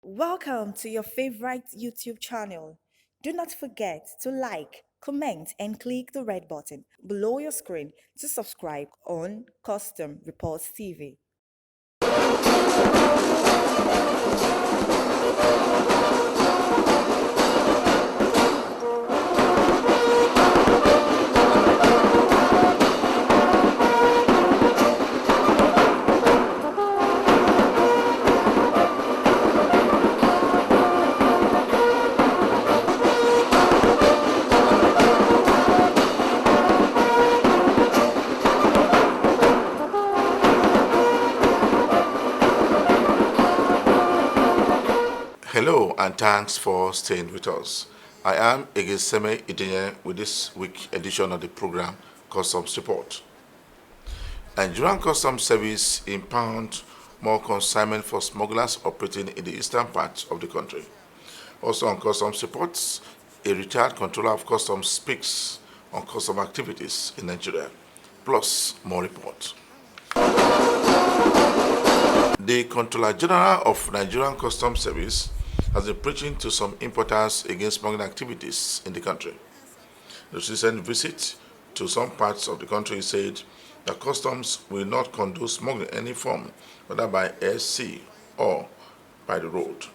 Welcome to your favorite YouTube channel. Do not forget to like, comment, and click the red button below your screen to subscribe on Custom Reports TV. Hello and thanks for staying with us. I am Egeseme Idinye with this week edition of the program Customs Report. Nigerian Customs Service impound more consignment for smugglers operating in the eastern part of the country. Also on Customs Reports, a retired controller of customs speaks on custom activities in Nigeria, plus more reports. The Controller General of Nigerian Customs Service has been preaching to some importers against smuggling activities in the country. The recent visit to some parts of the country said that customs will not condone smuggling in any form, whether by air, sea, or by the road.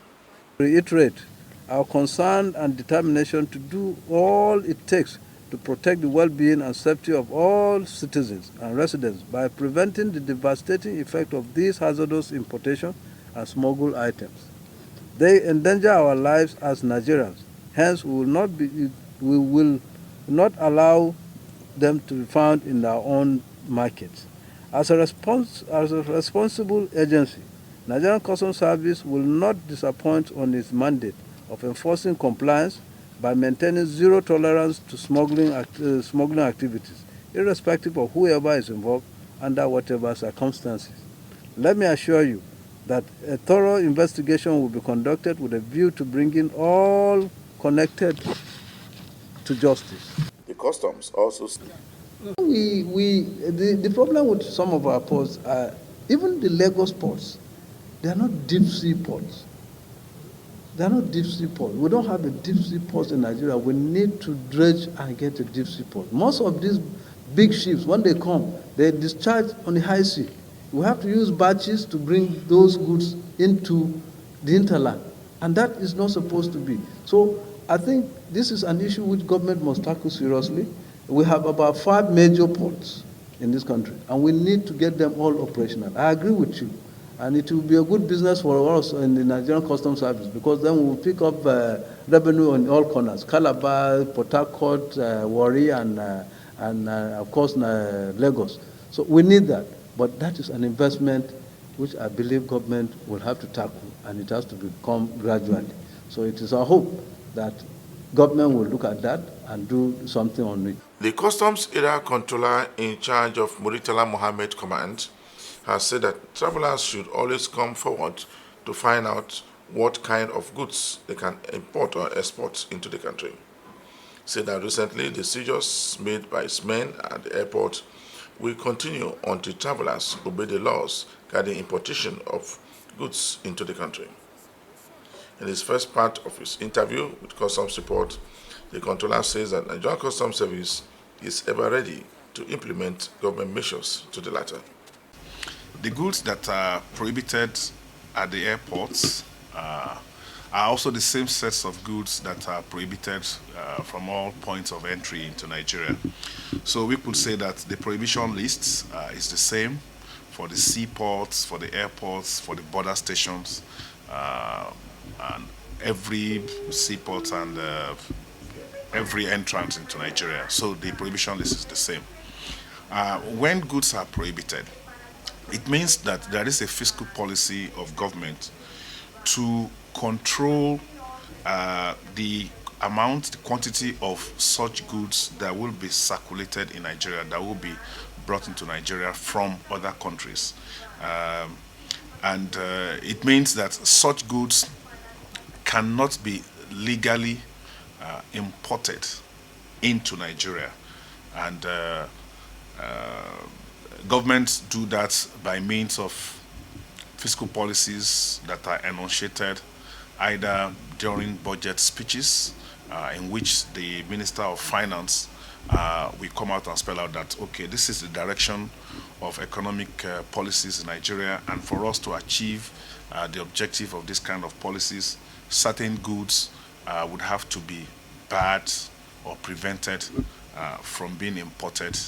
Reiterate our concern and determination to do all it takes to protect the well-being and safety of all citizens and residents by preventing the devastating effect of these hazardous importation and smuggled items. They endanger our lives as Nigerians. Hence, we will not allow them to be found in our own markets. As a responsible agency, Nigerian Customs Service will not disappoint on its mandate of enforcing compliance by maintaining zero tolerance to smuggling activities, irrespective of whoever is involved under whatever circumstances. Let me assure you that a thorough investigation will be conducted with a view to bringing all connected to justice. The customs also The problem with some of our ports are even the Lagos ports, they are not deep sea ports. They are not deep sea ports. We don't have a deep sea port in Nigeria. We need to dredge and get a deep sea port. Most of these big ships, when they come, they discharge on the high sea. We have to use barges to bring those goods into the hinterland, and that is not supposed to be. So I think this is an issue which government must tackle seriously. We have about 5 major ports in this country, and we need to get them all operational. I agree with you, and it will be a good business for us in the Nigerian Customs Service, because then we will pick up revenue on all corners: Calabar, Port Harcourt, Warri, and of course Lagos. So we need that, but that is an investment which I believe government will have to tackle, and it has to become gradually. So it is our hope that government will look at that and do something on it. The Customs Area Controller in charge of Muritala Mohammed Command has said that travelers should always come forward to find out what kind of goods they can import or export into the country. He said that recently the seizures made by his men at the airport will continue until travelers obey the laws guiding importation of goods into the country. In his first part of his interview with Customs Report, the controller says that Nigerian Customs Service is ever ready to implement government measures to the latter. The goods that are prohibited at the airports are also the same sets of goods that are prohibited from all points of entry into Nigeria. So we could say that the prohibition list is the same for the seaports, for the airports, for the border stations, and every seaport and every entrance into Nigeria. So the prohibition list is the same. When goods are prohibited, it means that there is a fiscal policy of government to control the amount, the quantity of such goods that will be circulated in Nigeria, that will be brought into Nigeria from other countries. And it means that such goods cannot be legally imported into Nigeria. And governments do that by means of fiscal policies that are enunciated either during budget speeches, in which the Minister of Finance will come out and spell out that, okay, this is the direction of economic policies in Nigeria, and for us to achieve the objective of this kind of policies, certain goods would have to be barred or prevented from being imported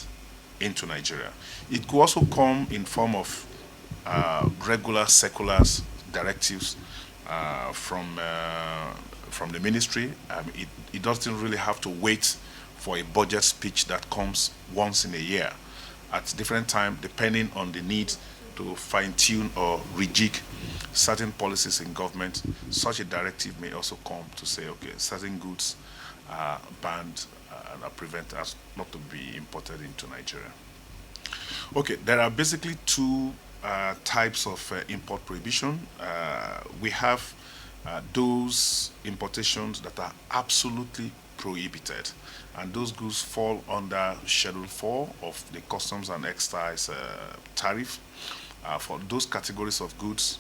into Nigeria. It could also come in form of regular circulars, directives from the ministry. It doesn't really have to wait for a budget speech that comes once in a year at different time, depending on the need to fine-tune or rejig certain policies in government. Such a directive may also come to say, okay, certain goods are banned and are prevented as not to be imported into Nigeria. Okay, there are basically two types of import prohibition. We have those importations that are absolutely prohibited, and those goods fall under Schedule 4 of the Customs and Excise tariff. For those categories of goods,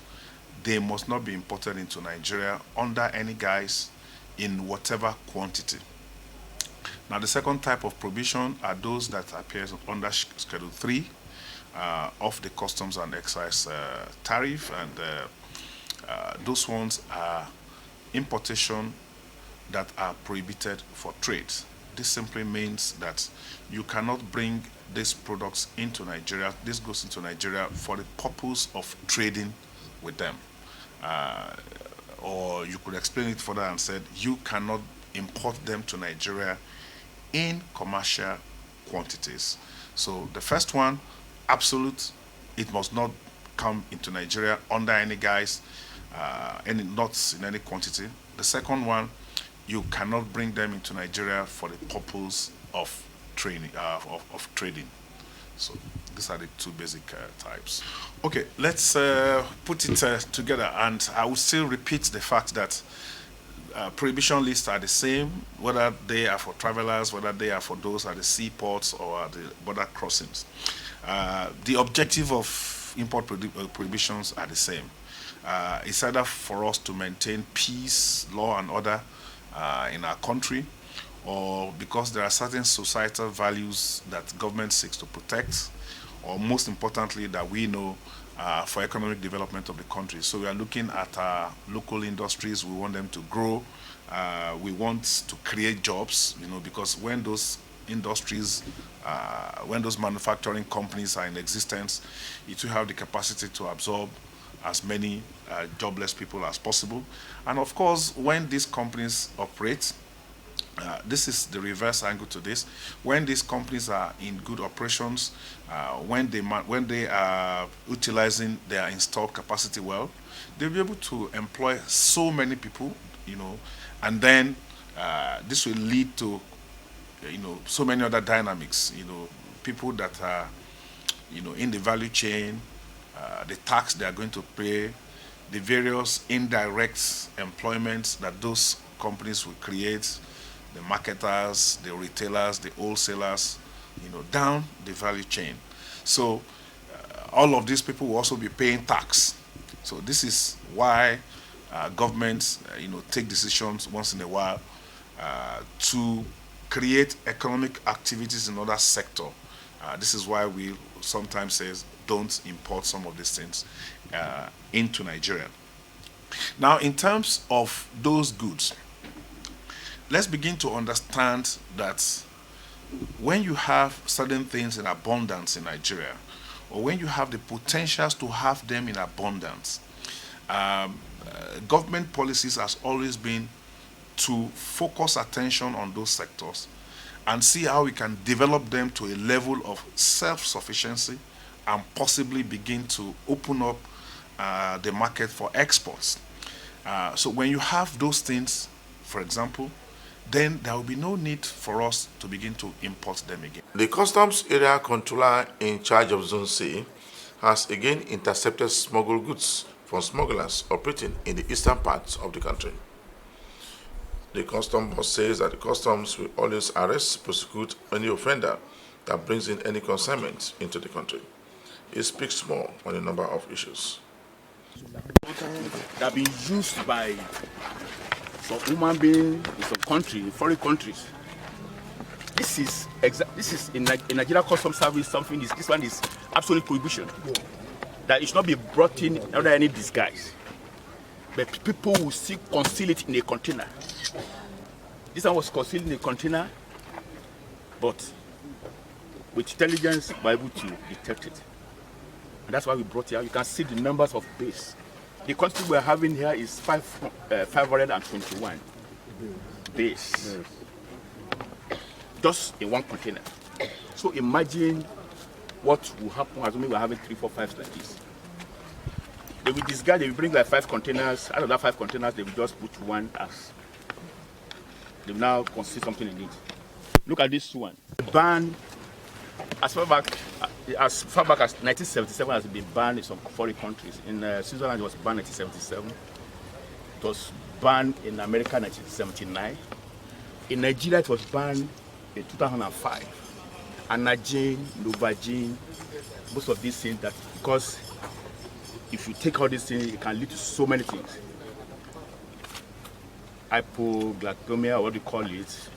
they must not be imported into Nigeria under any guise in whatever quantity. Now, the second type of prohibition are those that appear under Schedule 3 of the Customs and Excise tariff, and those ones are importation that are prohibited for trade. This simply means that you cannot bring these products into Nigeria, this goes into Nigeria for the purpose of trading with them. Or you could explain it further and said you cannot import them to Nigeria in commercial quantities. So the first one, absolute, it must not come into Nigeria under any guise, not in any quantity. The second one, you cannot bring them into Nigeria for the purpose of trading. So these are the two basic types. Okay, let's put it together, and I will still repeat the fact that prohibition lists are the same, whether they are for travelers, whether they are for those at the seaports or at the border crossings. The objective of import prohibitions are the same. It's either for us to maintain peace, law, and order in our country, or because there are certain societal values that government seeks to protect, or most importantly, that we know for economic development of the country. So we are looking at our local industries. We want them to grow. We want to create jobs, because when those industries, when those manufacturing companies are in existence, it will have the capacity to absorb as many jobless people as possible. And of course, when these companies operate, this is the reverse angle to this. When these companies are in good operations, when they are utilizing their installed capacity well, they'll be able to employ so many people, and then this will lead to, so many other dynamics. People that are, in the value chain, the tax they are going to pay, the various indirect employments that those companies will create, the marketers, the retailers, the wholesalers, down the value chain. So all of these people will also be paying tax. So this is why governments, take decisions once in a while to create economic activities in other sector. This is why we sometimes say don't import some of these things into Nigeria. Now, in terms of those goods, let's begin to understand that when you have certain things in abundance in Nigeria, or when you have the potentials to have them in abundance, government policies has always been to focus attention on those sectors and see how we can develop them to a level of self-sufficiency and possibly begin to open up the market for exports. So when you have those things, for example, then there will be no need for us to begin to import them again. The Customs Area Controller in charge of Zone C has again intercepted smuggled goods from smugglers operating in the eastern parts of the country. The Customs boss says that the Customs will always arrest, prosecute any offender that brings in any consignment into the country. He speaks more on a number of issues. that have been used by some human beings in some country, in foreign countries. This is in Nigeria Customs Service something. This one is absolute prohibition. That it should not be brought in under any disguise. But people will still conceal it in a container. This one was concealed in a container, but with intelligence, we were able to detect it. And that's why we brought it here. You can see the numbers of base. The quantity we're having here is 521 base. Just in one container. So imagine what will happen assuming we're having 3, 4, 5 like this. They will disguise, they will bring like 5 containers. Out of that 5 containers, they will just put one as. They will now conceal something in it. Look at this one. The ban, as far back as 1977, has been banned in some foreign countries. In Switzerland, it was banned in 1977. It was banned in America in 1979. In Nigeria, it was banned in 2005. Anagin, Novagen, most of these things, that because if you take all these things, it can lead to so many things. Hypoglycemia, or what do you call it?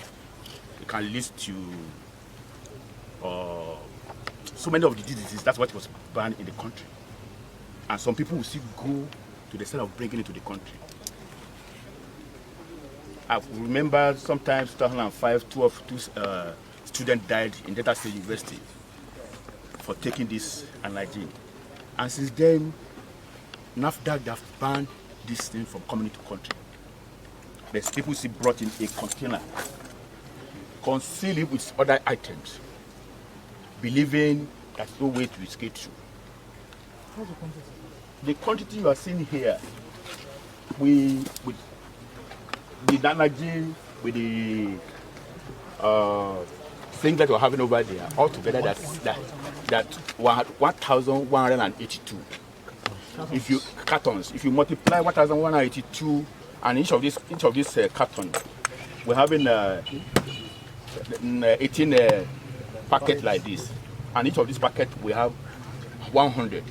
It can lead to so many of the diseases. That's what was banned in the country. And some people will still go to the side of bringing it to the country. I remember sometimes 2005, two students died in Delta State University for taking this Anagin. And since then, NAFDAC have banned this thing from coming into the country. There's people still brought in a container, conceal it with other items, believing there's no way to escape through. What's the quantity? The quantity you are seeing here, with the Anagin, with the thing that we're having over there, altogether that's 1,182. If you cartons, if you multiply 1,182, and each of these cartons, we're having 18 packets like this, and each of these packets we have 100.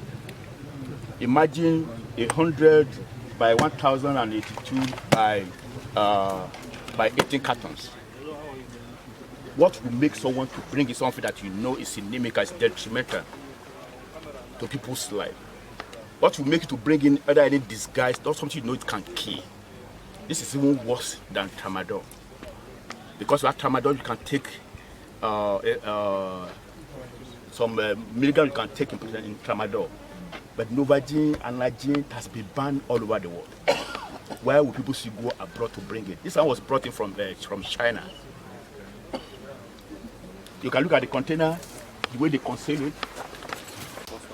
Imagine 100 by 1,082 by 18 cartons. What will make someone to bring in something that you know is inimical, is detrimental to people's life? What will make you to bring in either any disguise, not something you know it can kill? This is even worse than tramadol. Because with tramadol you can take some milligram you can take in tramadol. But Novagen and Anagin has been banned all over the world. Why would people still go abroad to bring it? This one was brought in from China. You can look at the container, the way they conceal it,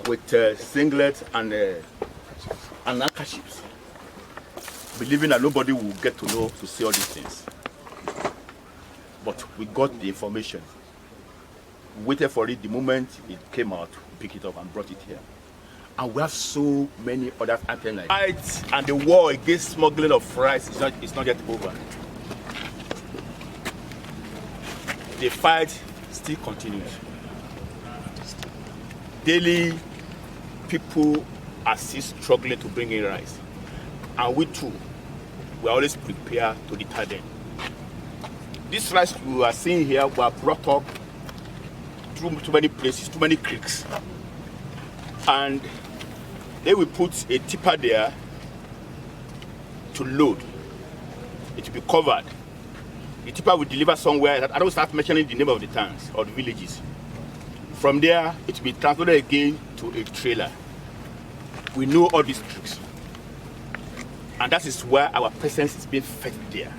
with singlets and handkerchiefs, believing that nobody will get to know to see all these things. But we got the information. We waited for it. The moment it came out, we picked it up and brought it here. And we have so many other items like that. And the war against smuggling of rice is not yet over. The fight still continues. Daily, people are still struggling to bring in rice. And we too, we are always prepared to deter them. This rice we are seeing here were brought up through too many places, too many creeks. And they will put a tipper there to load. It will be covered. The tipper will deliver somewhere. I don't start mentioning the name of the towns or the villages. From there, it will be transported again to a trailer. We know all these tricks. And that is why our presence is being fed there.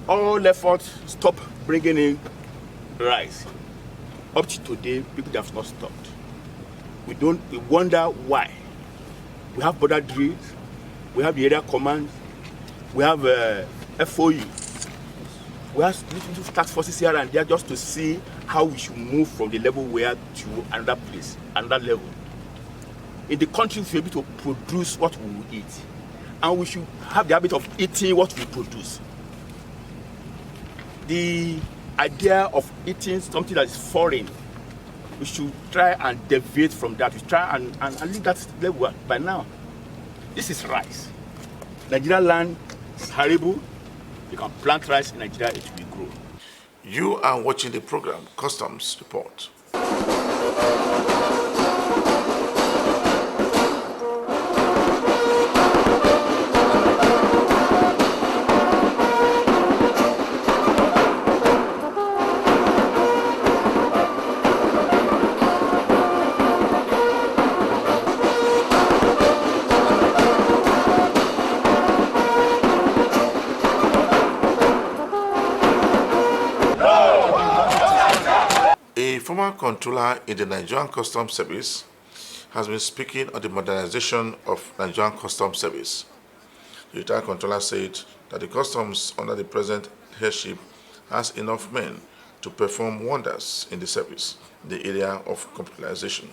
All efforts stop bringing in rice. Up to today, people have not stopped. We wonder why. We have border drills, we have the area commands, we have FOU. We have little task forces here and there just to see how we should move from the level we are to another place, another level. In the country, we should be able to produce what we will eat. And we should have the habit of eating what we produce. The idea of eating something that is foreign, we should try and deviate from that. We try and leave that level by now. This is rice. Nigeria land is arable. You can plant rice in Nigeria, it will grow. You are watching the program Customs Report. A former controller in the Nigerian Customs Service has been speaking on the modernization of Nigerian Customs Service. The retired controller said that the customs under the present headship has enough men to perform wonders in the service in the area of computerization.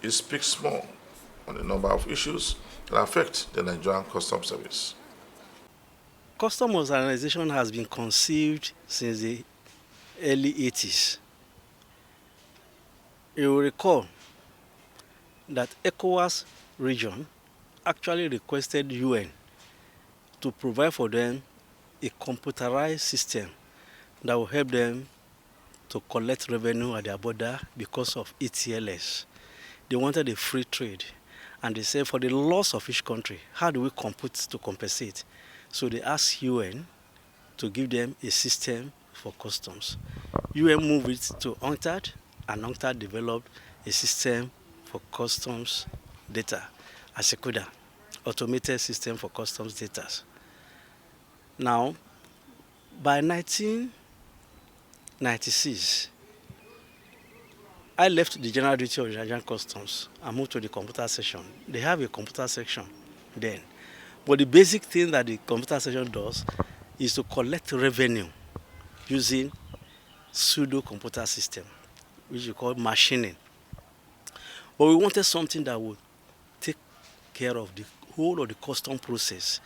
He speaks more on a number of issues that affect the Nigerian Customs Service. Custom modernization has been conceived since the early 80s. You will recall that ECOWAS region actually requested UN to provide for them a computerized system that will help them to collect revenue at their border because of ETLS. They wanted a free trade, and they said for the loss of each country, how do we compute to compensate? So they asked UN to give them a system for customs. UN moved it to UNCTAD, and UNCTAD developed a system for customs data, ASECUDA, automated system for customs data. Now, by 1996, I left the general duty of the Nigerian Customs and moved to the computer section. They have a computer section then. But the basic thing that the computer section does is to collect revenue using pseudo-computer system, which we call machining. But we wanted something that would take care of the whole of the custom process.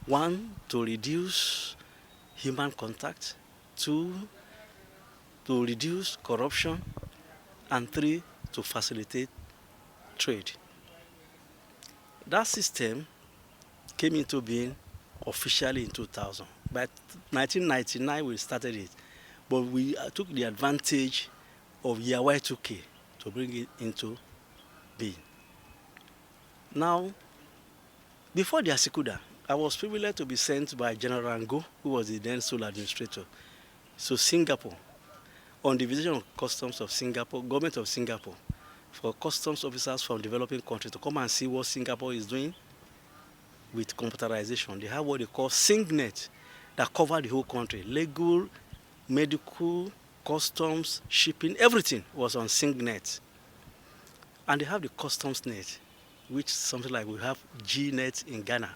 One, to reduce human contact. Two, to reduce corruption. And three, to facilitate trade. That system came into being officially in 2000. By 1999, we started it. But we took the advantage of year Y2K to bring it into being. Now, before the ASECUDA, I was privileged to be sent by General Ngo, who was the then sole administrator, to Singapore, on the Division of Customs of Singapore, Government of Singapore, for customs officers from developing countries to come and see what Singapore is doing with computerization. They have what they call SingNet that cover the whole country. Legal, medical, customs, shipping, everything was on SingNet. And they have the customs net, which is something like we have GNet in Ghana.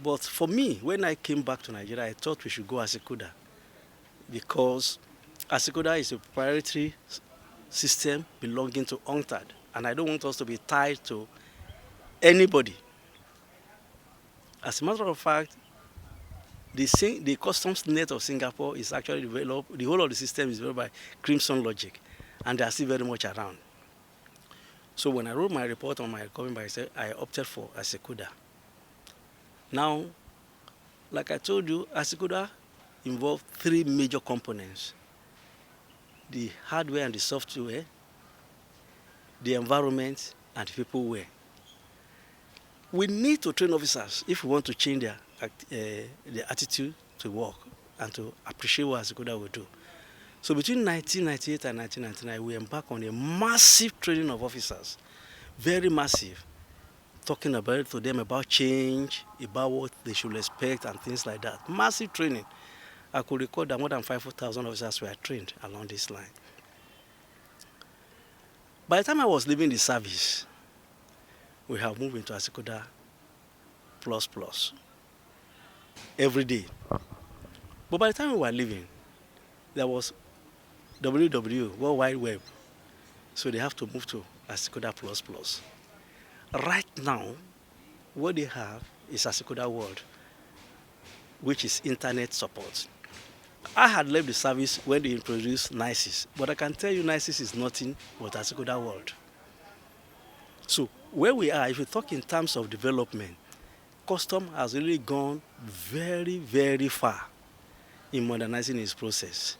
But for me, when I came back to Nigeria, I thought we should go ASECUDA, because ASECUDA is a proprietary system belonging to UNCTAD, and I don't want us to be tied to anybody. As a matter of fact, the customs net of Singapore is actually developed, the whole of the system is developed by Crimson Logic, and they are still very much around. So when I wrote my report on my recovery, I opted for ASECUDA. Now, like I told you, ASECUDA involved three major components: the hardware and the software, the environment, and the peopleware. We need to train officers if we want to change their attitude to work and to appreciate what ASECUDA will do. So between 1998 and 1999, we embarked on a massive training of officers, very massive, talking to them about change, about what they should expect and things like that. Massive training. I could record that more than 5,000 officers were trained along this line. By the time I was leaving the service, we have moved into ASECUDA ++ every day. But by the time we were leaving, there was WW, World Wide Web. So they have to move to ASECUDA++. Right now, what they have is ASECUDA World, which is internet support. I had left the service when they introduced NISIS, but I can tell you NISIS is nothing but ASECUDA World. So where we are, if you talk in terms of development, custom has really gone very, very far in modernizing its process.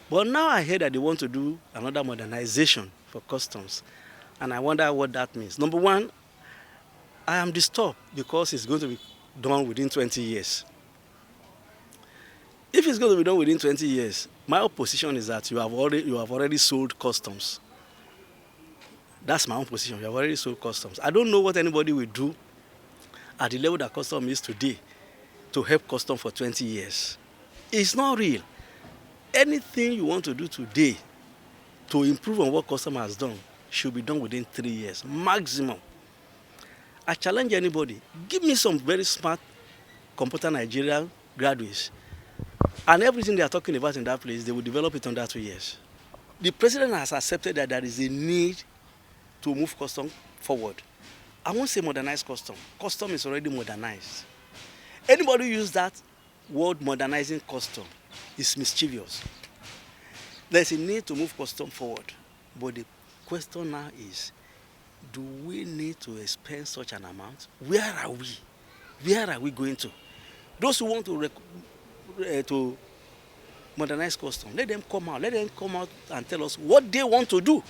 But now I hear that they want to do another modernization for customs, and I wonder what that means. Number one, I am disturbed because it's going to be done within 20 years. If it's going to be done within 20 years, my own position is that you have already sold customs. That's my own position. You have already sold customs. I don't know what anybody will do at the level that custom is today to help custom for 20 years. It's not real. Anything you want to do today to improve on what custom has done should be done within 3 years, maximum. I challenge anybody, give me some very smart computer Nigerian graduates, and everything they are talking about in that place, they will develop it under 2 years. The president has accepted that there is a need to move custom forward. I won't say modernize custom. Custom is already modernized. Anybody who use that word modernizing custom is mischievous. There's a need to move custom forward. But the question now is, do we need to expend such an amount? Where are we? Where are we going to? Those who want to modernize custom, let them come out. Let them come out and tell us what they want to do.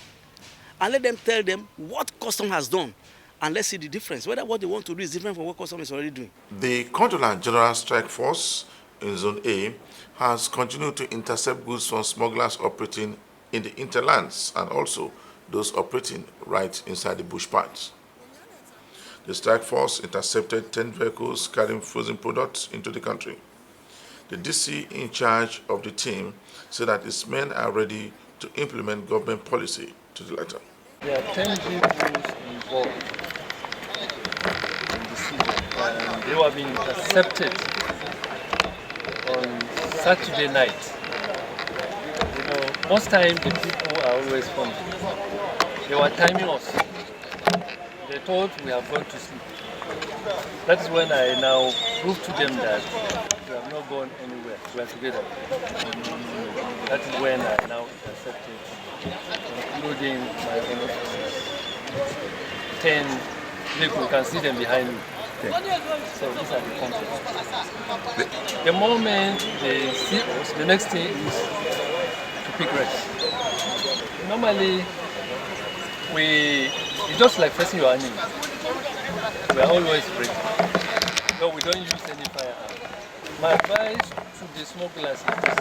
And let them tell them what custom has done. And let's see the difference, whether what they want to do is different from what custom is already doing. The Controller General Strike Force in Zone A has continued to intercept goods from smugglers operating in the interlands and also those operating right inside the bush parts. The strike force intercepted 10 vehicles carrying frozen products into the country. The DC in charge of the team said that its men are ready to implement government policy to the letter. There are 10 vehicles involved in the season, and they were being intercepted on Saturday night. You know, most times the people are always funny. They were timing us. They thought we have gone to sleep. That is when I now proved to them that we have not gone anywhere. We are together. That is when I now intercepted, including my own officers. 10 vehicles, you can see them behind me. So these are the contents. The moment they see us, the next thing is to pick rest. Normally, it's just like facing your enemy. We are always ready. No, we don't use any firearm. My advice to the smugglers is this.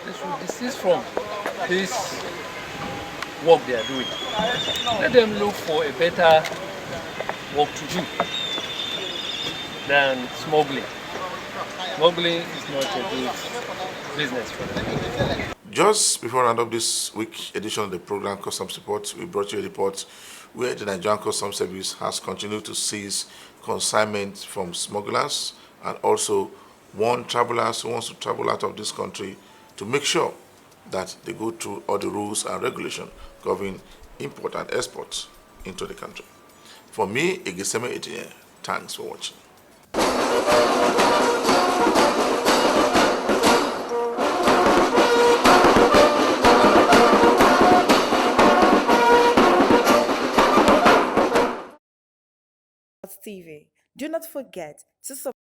They should desist from this work they are doing. Let them look for a better work to do than smuggling. Smuggling is not a good business for them. Just before I round up this week edition of the program Customs Report, we brought you a report where the Nigerian Customs Service has continued to seize consignment from smugglers and also warn travelers who want to travel out of this country to make sure that they go through all the rules and regulations governing import and export into the country. For me, Igiseme Etinye, thanks for watching. TV. Do not forget to subscribe.